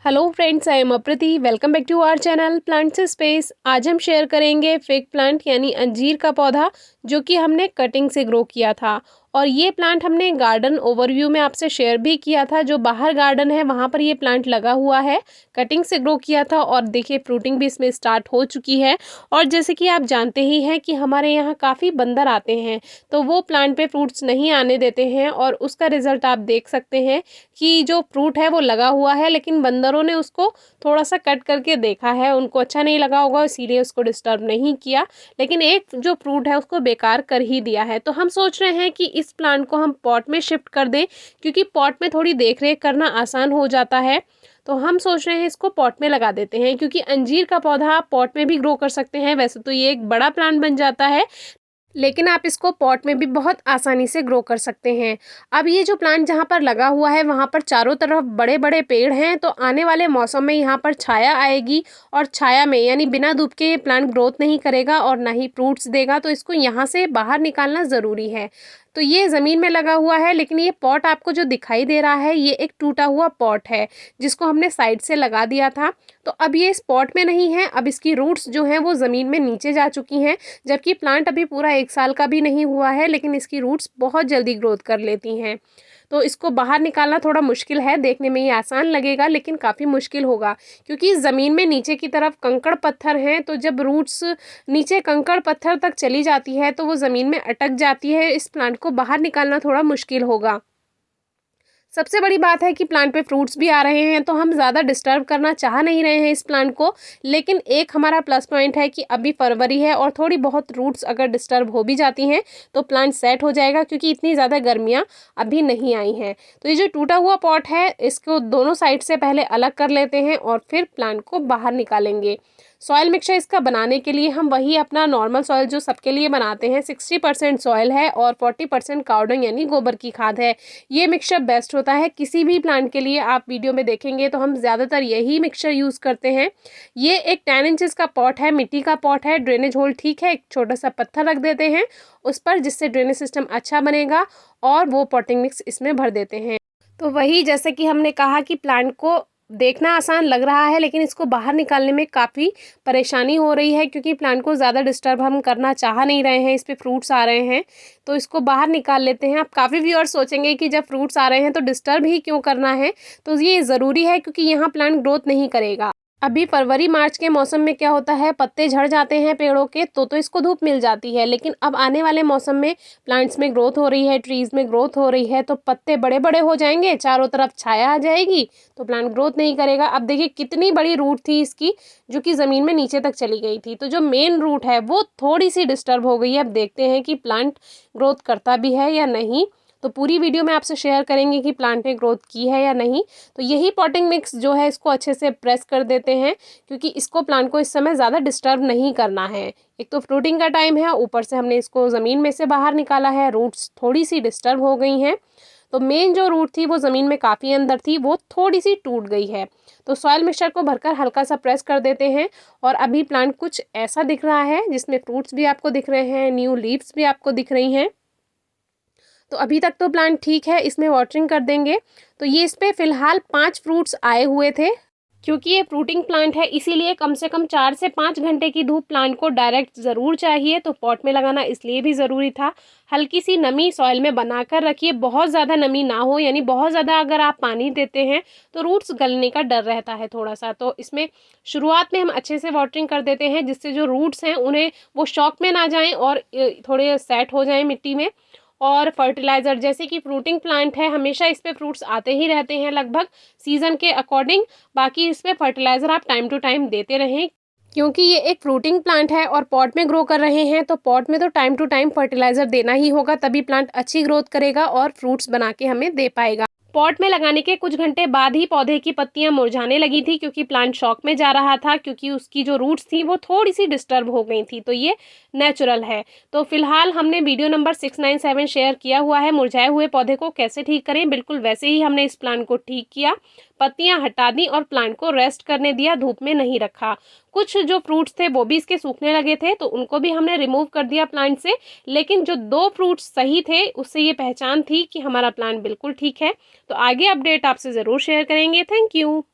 Hello friends, I am Aprati. Welcome back to our channel plants space. आज हम share करेंगे fig plant यानी अंजीर का पौधा जो कि हमने कटिंग से ग्रो किया था। और ये प्लांट हमने गार्डन ओवरव्यू में आपसे शेयर भी किया था। जो बाहर गार्डन है वहाँ पर ये प्लांट लगा हुआ है, कटिंग से ग्रो किया था। और देखिए फ्रूटिंग भी इसमें स्टार्ट हो चुकी है। और जैसे कि आप जानते ही हैं कि हमारे यहाँ काफ़ी बंदर आते हैं, तो वो प्लांट पे फ्रूट्स नहीं आने देते हैं। और उसका रिज़ल्ट आप देख सकते हैं कि जो फ्रूट है वो लगा हुआ है, लेकिन बंदरों ने उसको थोड़ा सा कट करके देखा है। उनको अच्छा नहीं लगा होगा, इसीलिए उसको डिस्टर्ब नहीं किया, लेकिन एक जो फ्रूट है उसको बेकार कर ही दिया है। तो हम सोच रहे हैं कि इस प्लांट को हम पॉट में शिफ्ट कर दें, क्योंकि पॉट में थोड़ी देख रेख करना आसान हो जाता है। तो हम सोच रहे हैं इसको पॉट में लगा देते हैं, क्योंकि अंजीर का पौधा आप पॉट में भी ग्रो कर सकते हैं। वैसे तो ये एक बड़ा प्लांट बन जाता है, लेकिन आप इसको पॉट में भी बहुत आसानी से ग्रो कर सकते हैं। अब ये जो प्लांट जहाँ पर लगा हुआ है वहाँ पर चारों तरफ बड़े बड़े पेड़ हैं, तो आने वाले मौसम में यहाँ पर छाया आएगी। और छाया में यानी बिना धूप के ये प्लांट ग्रोथ नहीं करेगा और ना ही फ्रूट्स देगा। तो इसको यहाँ से बाहर निकालना ज़रूरी है। तो ये ज़मीन में लगा हुआ है, लेकिन ये पॉट आपको जो दिखाई दे रहा है ये एक टूटा हुआ पॉट है, जिसको हमने साइड से लगा दिया था। तो अब ये इस पॉट में नहीं है, अब इसकी रूट्स जो हैं वो ज़मीन में नीचे जा चुकी हैं। जबकि प्लांट अभी पूरा 1 साल का भी नहीं हुआ है, लेकिन इसकी रूट्स बहुत जल्दी ग्रोथ कर लेती हैं। तो इसको बाहर निकालना थोड़ा मुश्किल है। देखने में ये आसान लगेगा, लेकिन काफ़ी मुश्किल होगा, क्योंकि ज़मीन में नीचे की तरफ कंकड़ पत्थर हैं। तो जब रूट्स नीचे कंकड़ पत्थर तक चली जाती है तो वो ज़मीन में अटक जाती है। इस प्लांट को बाहर निकालना थोड़ा मुश्किल होगा। सबसे बड़ी बात है कि प्लांट पे फ्रूट्स भी आ रहे हैं, तो हम ज़्यादा डिस्टर्ब करना चाह नहीं रहे हैं इस प्लांट को। लेकिन एक हमारा प्लस पॉइंट है कि अभी फरवरी है और थोड़ी बहुत रूट्स अगर डिस्टर्ब हो भी जाती हैं तो प्लांट सेट हो जाएगा, क्योंकि इतनी ज़्यादा गर्मियाँ अभी नहीं आई हैं। तो ये जो टूटा हुआ पॉट है इसको दोनों साइड से पहले अलग कर लेते हैं और फिर प्लांट को बाहर निकालेंगे। सॉयल मिक्सचर इसका बनाने के लिए हम वही अपना नॉर्मल सॉयल जो सबके लिए बनाते हैं, 60% सॉयल है और 40% कावडंग यानी गोबर की खाद है। ये मिक्सचर बेस्ट होता है किसी भी प्लांट के लिए। आप वीडियो में देखेंगे तो हम ज़्यादातर यही मिक्सचर यूज़ करते हैं। ये एक 10 इंचेस का पॉट है, मिट्टी का पॉट है, ड्रेनेज होल ठीक है, एक छोटा सा पत्थर रख देते हैं उस पर, जिससे ड्रेनेज सिस्टम अच्छा बनेगा। और वो पॉटिंग मिक्स इसमें भर देते हैं। तो वही जैसे कि हमने कहा कि प्लांट को देखना आसान लग रहा है, लेकिन इसको बाहर निकालने में काफ़ी परेशानी हो रही है, क्योंकि प्लांट को ज़्यादा डिस्टर्ब हम करना चाह नहीं रहे हैं। इस पे फ्रूट्स आ रहे हैं तो इसको बाहर निकाल लेते हैं। अब काफ़ी व्यूअर्स सोचेंगे कि जब फ्रूट्स आ रहे हैं तो डिस्टर्ब ही क्यों करना है, तो ये ज़रूरी है क्योंकि यहाँ प्लांट ग्रोथ नहीं करेगा। अभी फरवरी मार्च के मौसम में क्या होता है, पत्ते झड़ जाते हैं पेड़ों के, तो इसको धूप मिल जाती है। लेकिन अब आने वाले मौसम में प्लांट्स में ग्रोथ हो रही है, ट्रीज़ में ग्रोथ हो रही है, तो पत्ते बड़े बड़े हो जाएंगे, चारों तरफ छाया आ जाएगी, तो प्लांट ग्रोथ नहीं करेगा। अब देखिए कितनी बड़ी रूट थी इसकी, जो कि ज़मीन में नीचे तक चली गई थी। तो जो मेन रूट है वो थोड़ी सी डिस्टर्ब हो गई है। अब देखते हैं कि प्लांट ग्रोथ करता भी है या नहीं। तो पूरी वीडियो में आपसे शेयर करेंगे कि प्लांट ने ग्रोथ की है या नहीं। तो यही पॉटिंग मिक्स जो है इसको अच्छे से प्रेस कर देते हैं, क्योंकि इसको प्लांट को इस समय ज़्यादा डिस्टर्ब नहीं करना है। एक तो फ्रूटिंग का टाइम है, ऊपर से हमने इसको ज़मीन में से बाहर निकाला है, रूट्स थोड़ी सी डिस्टर्ब हो गई हैं। तो मेन जो रूट थी वो ज़मीन में काफ़ी अंदर थी, वो थोड़ी सी टूट गई है। तो सॉयल मिक्सचर को भरकर हल्का सा प्रेस कर देते हैं। और अभी प्लांट कुछ ऐसा दिख रहा है, जिसमें फ्रूट्स भी आपको दिख रहे हैं, न्यू लीव्स भी आपको दिख रही हैं। तो अभी तक तो प्लांट ठीक है, इसमें वाटरिंग कर देंगे। तो ये इस पे फ़िलहाल 5 फ्रूट्स आए हुए थे। क्योंकि ये फ्रूटिंग प्लांट है, इसीलिए कम से कम 4 से 5 घंटे की धूप प्लांट को डायरेक्ट ज़रूर चाहिए। तो पॉट में लगाना इसलिए भी ज़रूरी था। हल्की सी नमी सॉइल में बनाकर रखिए, बहुत ज़्यादा नमी ना हो, यानी बहुत ज़्यादा अगर आप पानी देते हैं तो रूट्स गलने का डर रहता है थोड़ा सा। तो इसमें शुरुआत में हम अच्छे से वाटरिंग कर देते हैं, जिससे जो रूट्स हैं उन्हें वो शॉक में ना जाएँ और थोड़े सेट हो जाएँ मिट्टी में। और फर्टिलाइज़र, जैसे कि फ्रूटिंग प्लांट है, हमेशा इस पे फ्रूट्स आते ही रहते हैं लगभग सीज़न के अकॉर्डिंग। बाकी इस पे फर्टिलाइज़र आप टाइम टू टाइम देते रहें, क्योंकि ये एक फ्रूटिंग प्लांट है और पॉट में ग्रो कर रहे हैं। तो पॉट में तो टाइम टू टाइम फर्टिलाइज़र देना ही होगा, तभी प्लांट अच्छी ग्रोथ करेगा और फ्रूट्स बना के हमें दे पाएगा। पॉट में लगाने के कुछ घंटे बाद ही पौधे की पत्तियां मुरझाने लगी थी, क्योंकि प्लांट शॉक में जा रहा था, क्योंकि उसकी जो रूट्स थी वो थोड़ी सी डिस्टर्ब हो गई थी। तो ये नेचुरल है। तो फिलहाल हमने वीडियो नंबर 697 शेयर किया हुआ है, मुरझाए हुए पौधे को कैसे ठीक करें, बिल्कुल वैसे ही हमने इस प्लांट को ठीक किया। पत्तियां हटा दी और प्लांट को रेस्ट करने दिया, धूप में नहीं रखा। कुछ जो फ्रूट्स थे वो भी इसके सूखने लगे थे, तो उनको भी हमने रिमूव कर दिया प्लांट से। लेकिन जो 2 फ्रूट्स सही थे, उससे ये पहचान थी कि हमारा प्लांट बिल्कुल ठीक है। तो आगे अपडेट आपसे ज़रूर शेयर करेंगे। Thank you.